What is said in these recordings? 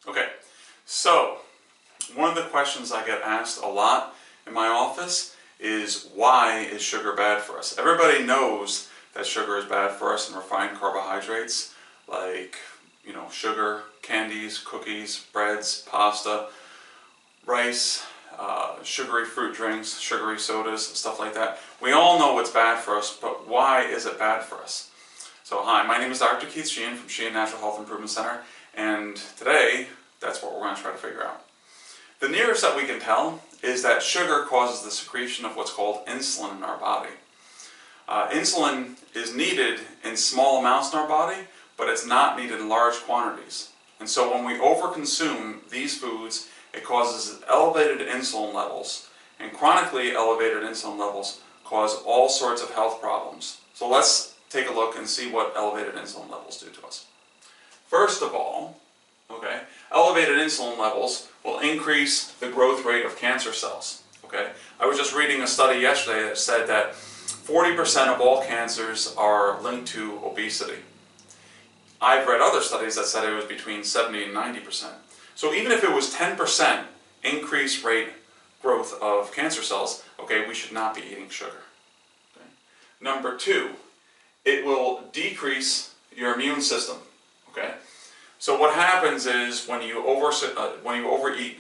Okay, so one of the questions I get asked a lot in my office is, why is sugar bad for us? Everybody knows that sugar is bad for us, and refined carbohydrates like, sugar, candies, cookies, breads, pasta, rice, sugary fruit drinks, sugary sodas, stuff like that. We all know what's bad for us, but why is it bad for us? So hi, my name is Dr. Sheehan from Sheehan Natural Health Improvement Center, and today that's what we're going to try to figure out. The nearest that we can tell is that sugar causes the secretion of what's called insulin in our body. Insulin is needed in small amounts in our body, but it's not needed in large quantities. And so when we overconsume these foods, it causes elevated insulin levels, and chronically elevated insulin levels cause all sorts of health problems. So let's take a look and see what elevated insulin levels do to us. First of all, elevated insulin levels will increase the growth rate of cancer cells. I was just reading a study yesterday that said that 40% of all cancers are linked to obesity. I've read other studies that said it was between 70 and 90%. So even if it was 10% increased rate growth of cancer cells, we should not be eating sugar. Number two, it will decrease your immune system. So what happens is when you overeat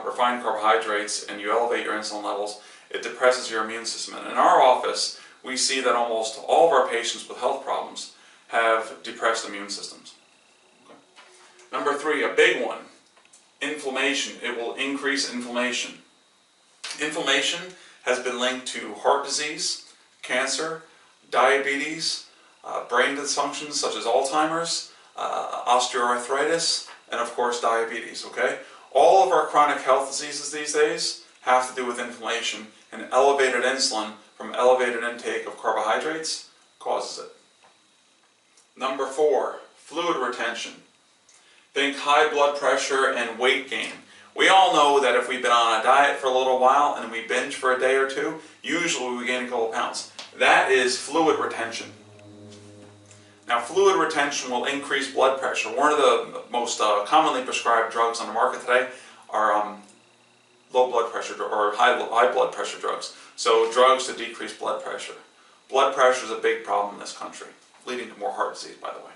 refined carbohydrates and you elevate your insulin levels, it depresses your immune system. And in our office, we see that almost all of our patients with health problems have depressed immune systems. Number three, a big one, inflammation. It will increase inflammation. Inflammation has been linked to heart disease, cancer, diabetes, brain dysfunctions such as Alzheimer's, osteoarthritis, and of course diabetes. All of our chronic health diseases these days have to do with inflammation, and elevated insulin from elevated intake of carbohydrates causes it. Number four, fluid retention. Think high blood pressure and weight gain. We all know that if we've been on a diet for a little while and we binge for a day or two, usually we gain a couple pounds. That is fluid retention. Now, fluid retention will increase blood pressure. One of the most commonly prescribed drugs on the market today are low blood pressure or high blood pressure drugs. So drugs to decrease blood pressure. Blood pressure is a big problem in this country, leading to more heart disease, by the way.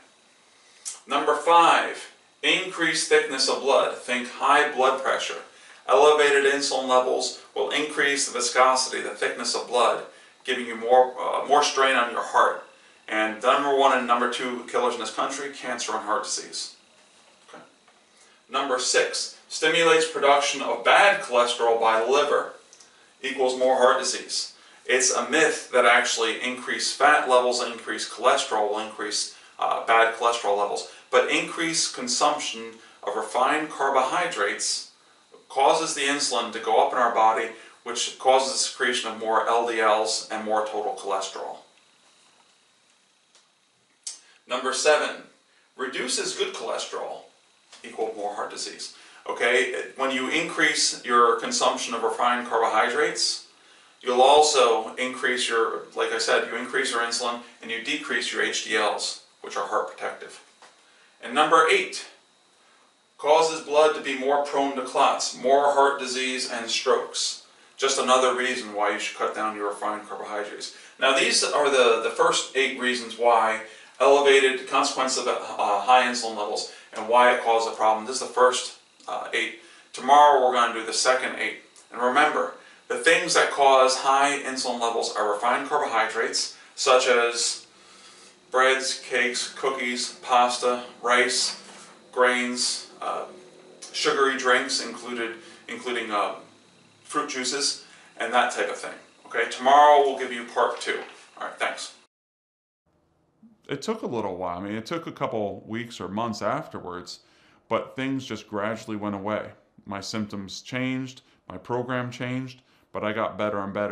Number five, increased thickness of blood. Think high blood pressure. Elevated insulin levels will increase the viscosity, the thickness of blood, giving you more strain on your heart. And the number one and number two killers in this country, cancer and heart disease. Number six, stimulates production of bad cholesterol by the liver, equals more heart disease. It's a myth that actually increased fat levels and increased cholesterol will increase bad cholesterol levels. But increased consumption of refined carbohydrates causes the insulin to go up in our body, which causes the secretion of more LDLs and more total cholesterol. Number seven, reduces good cholesterol, equal more heart disease. When you increase your consumption of refined carbohydrates, you'll also increase your, like I said, you increase your insulin and you decrease your HDLs, which are heart protective. And number eight, causes blood to be more prone to clots, more heart disease and strokes. Just another reason why you should cut down your refined carbohydrates. Now these are the first 8 reasons why elevated consequence of high insulin levels and why it causes a problem. This is the first 8. Tomorrow we're going to do the second 8. And remember, the things that cause high insulin levels are refined carbohydrates, such as breads, cakes, cookies, pasta, rice, grains, sugary drinks, including fruit juices, and that type of thing. Tomorrow we'll give you part 2. All right, thanks. It took a little while. It took a couple weeks or months afterwards, but things just gradually went away. My symptoms changed, my program changed, but I got better and better.